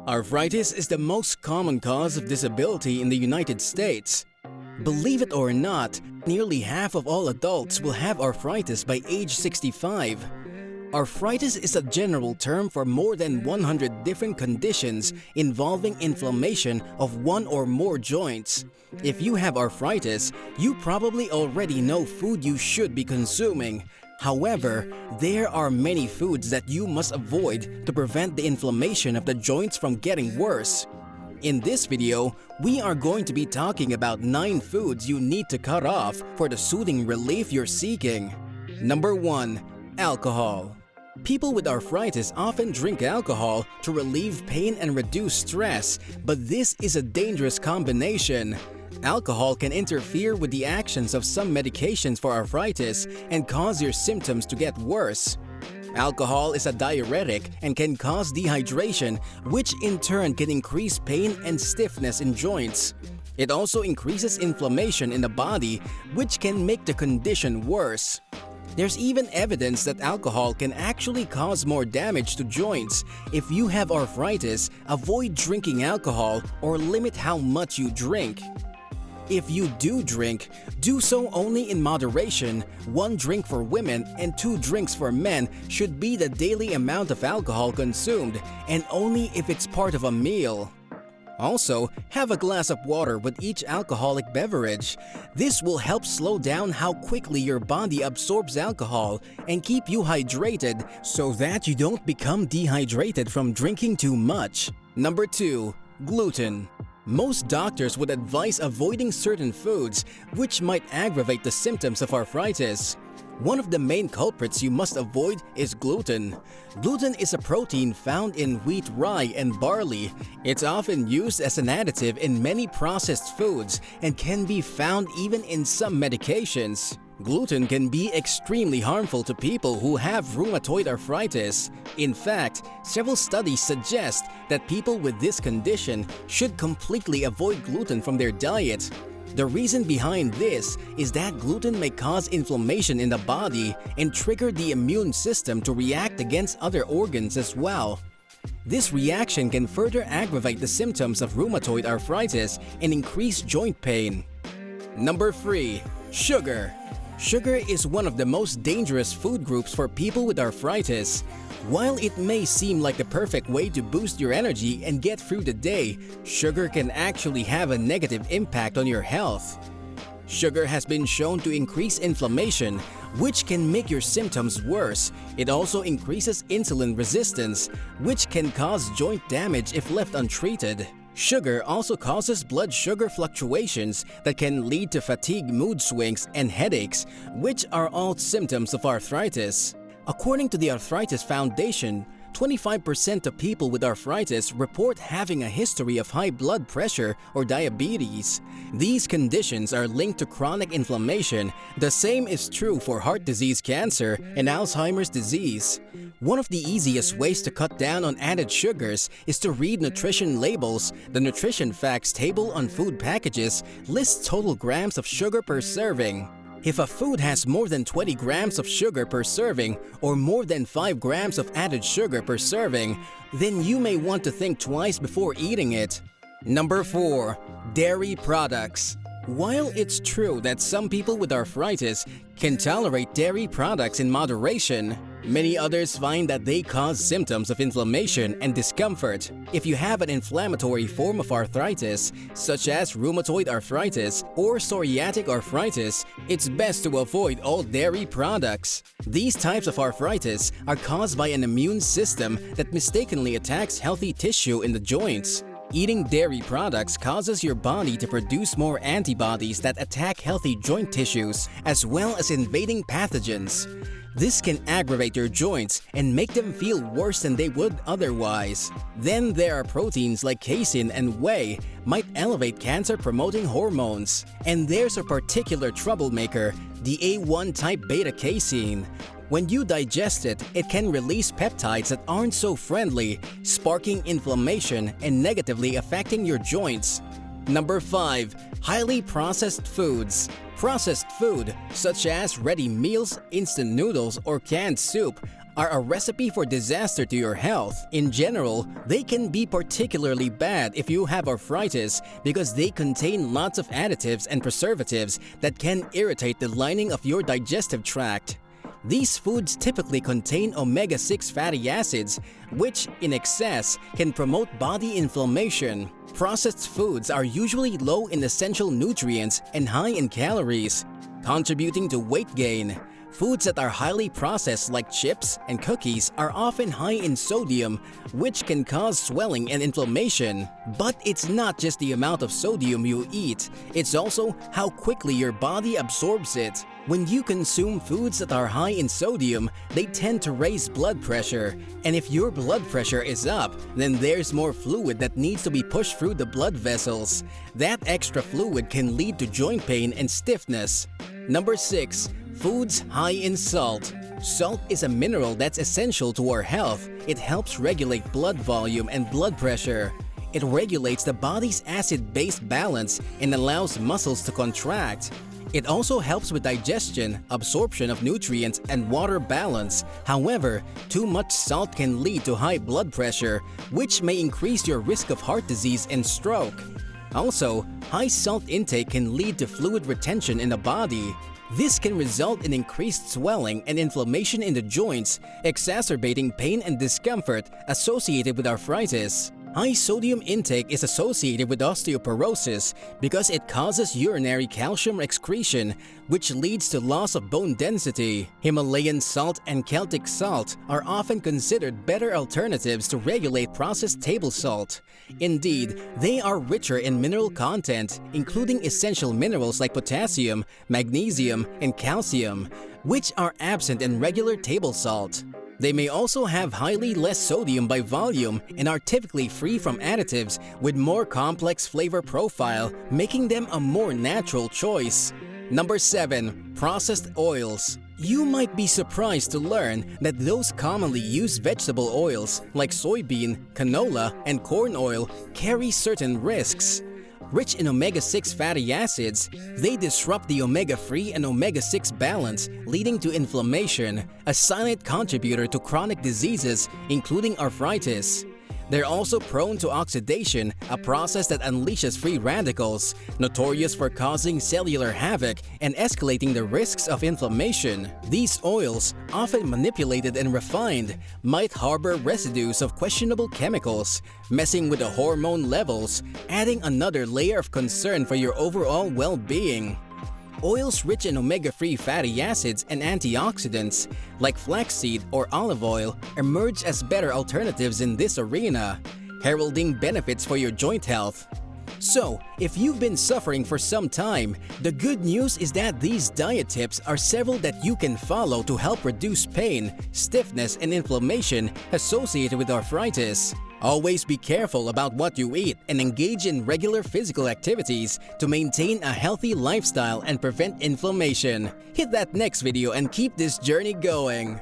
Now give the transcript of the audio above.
Arthritis is the most common cause of disability in the United States. Believe it or not, nearly half of all adults will have arthritis by age 65. Arthritis is a general term for more than 100 different conditions involving inflammation of one or more joints. If you have arthritis, you probably already know food you should be consuming. However, there are many foods that you must avoid to prevent the inflammation of the joints from getting worse. In this video, we are going to be talking about 9 foods you need to cut off for the soothing relief you're seeking. Number 1. Alcohol. People with arthritis often drink alcohol to relieve pain and reduce stress, but this is a dangerous combination. Alcohol can interfere with the actions of some medications for arthritis and cause your symptoms to get worse. Alcohol is a diuretic and can cause dehydration, which in turn can increase pain and stiffness in joints. It also increases inflammation in the body, which can make the condition worse. There's even evidence that alcohol can actually cause more damage to joints. If you have arthritis, avoid drinking alcohol or limit how much you drink. If you do drink, do so only in moderation. 1 drink for women and 2 drinks for men should be the daily amount of alcohol consumed, and only if it's part of a meal. Also, have a glass of water with each alcoholic beverage. This will help slow down how quickly your body absorbs alcohol and keep you hydrated so that you don't become dehydrated from drinking too much. Number 2. Gluten. Most doctors would advise avoiding certain foods which might aggravate the symptoms of arthritis. One of the main culprits you must avoid is gluten. Gluten is a protein found in wheat, rye, and barley. It's often used as an additive in many processed foods and can be found even in some medications. Gluten can be extremely harmful to people who have rheumatoid arthritis. In fact, several studies suggest that people with this condition should completely avoid gluten from their diet. The reason behind this is that gluten may cause inflammation in the body and trigger the immune system to react against other organs as well. This reaction can further aggravate the symptoms of rheumatoid arthritis and increase joint pain. Number 3. Sugar. Sugar is one of the most dangerous food groups for people with arthritis. While it may seem like the perfect way to boost your energy and get through the day, sugar can actually have a negative impact on your health. Sugar has been shown to increase inflammation, which can make your symptoms worse. It also increases insulin resistance, which can cause joint damage if left untreated. Sugar also causes blood sugar fluctuations that can lead to fatigue, mood swings, and headaches, which are all symptoms of arthritis. According to the Arthritis Foundation, 25% of people with arthritis report having a history of high blood pressure or diabetes. These conditions are linked to chronic inflammation. The same is true for heart disease, cancer, and Alzheimer's disease. One of the easiest ways to cut down on added sugars is to read nutrition labels. The nutrition facts table on food packages lists total grams of sugar per serving. If a food has more than 20 grams of sugar per serving or more than 5 grams of added sugar per serving, then you may want to think twice before eating it. Number 4. Dairy products. While it's true that some people with arthritis can tolerate dairy products in moderation, many others find that they cause symptoms of inflammation and discomfort. If you have an inflammatory form of arthritis, such as rheumatoid arthritis or psoriatic arthritis, it's best to avoid all dairy products. These types of arthritis are caused by an immune system that mistakenly attacks healthy tissue in the joints. Eating dairy products causes your body to produce more antibodies that attack healthy joint tissues, as well as invading pathogens. This can aggravate your joints and make them feel worse than they would otherwise. Then there are proteins like casein and whey might elevate cancer-promoting hormones. And there's a particular troublemaker, the A1 type beta casein. When you digest it, it can release peptides that aren't so friendly, sparking inflammation and negatively affecting your joints. Number 5. Highly processed foods. Processed food, such as ready meals, instant noodles, or canned soup, are a recipe for disaster to your health. In general, they can be particularly bad if you have arthritis because they contain lots of additives and preservatives that can irritate the lining of your digestive tract. These foods typically contain omega-6 fatty acids, which, in excess, can promote body inflammation. Processed foods are usually low in essential nutrients and high in calories, contributing to weight gain. Foods that are highly processed like chips and cookies are often high in sodium, which can cause swelling and inflammation. But it's not just the amount of sodium you eat, it's also how quickly your body absorbs it. When you consume foods that are high in sodium, they tend to raise blood pressure. And if your blood pressure is up, then there's more fluid that needs to be pushed through the blood vessels. That extra fluid can lead to joint pain and stiffness. Number 6. Foods high in salt. Salt is a mineral that's essential to our health. It helps regulate blood volume and blood pressure. It regulates the body's acid-base balance and allows muscles to contract. It also helps with digestion, absorption of nutrients, and water balance. However, too much salt can lead to high blood pressure, which may increase your risk of heart disease and stroke. Also, high salt intake can lead to fluid retention in the body. This can result in increased swelling and inflammation in the joints, exacerbating pain and discomfort associated with arthritis. High sodium intake is associated with osteoporosis because it causes urinary calcium excretion, which leads to loss of bone density. Himalayan salt and Celtic salt are often considered better alternatives to regulate processed table salt. Indeed, they are richer in mineral content, including essential minerals like potassium, magnesium, and calcium, which are absent in regular table salt. They may also have highly less sodium by volume and are typically free from additives with more complex flavor profile, making them a more natural choice. Number 7. Processed oils. You might be surprised to learn that those commonly used vegetable oils like soybean, canola, and corn oil carry certain risks. Rich in omega-6 fatty acids, they disrupt the omega-3 and omega-6 balance, leading to inflammation, a silent contributor to chronic diseases, including arthritis. They're also prone to oxidation, a process that unleashes free radicals, notorious for causing cellular havoc and escalating the risks of inflammation. These oils, often manipulated and refined, might harbor residues of questionable chemicals, messing with the hormone levels, adding another layer of concern for your overall well-being. Oils rich in omega-3 fatty acids and antioxidants, like flaxseed or olive oil, emerge as better alternatives in this arena, heralding benefits for your joint health. So, if you've been suffering for some time, the good news is that these diet tips are several that you can follow to help reduce pain, stiffness, and inflammation associated with arthritis. Always be careful about what you eat and engage in regular physical activities to maintain a healthy lifestyle and prevent inflammation. Hit that next video and keep this journey going.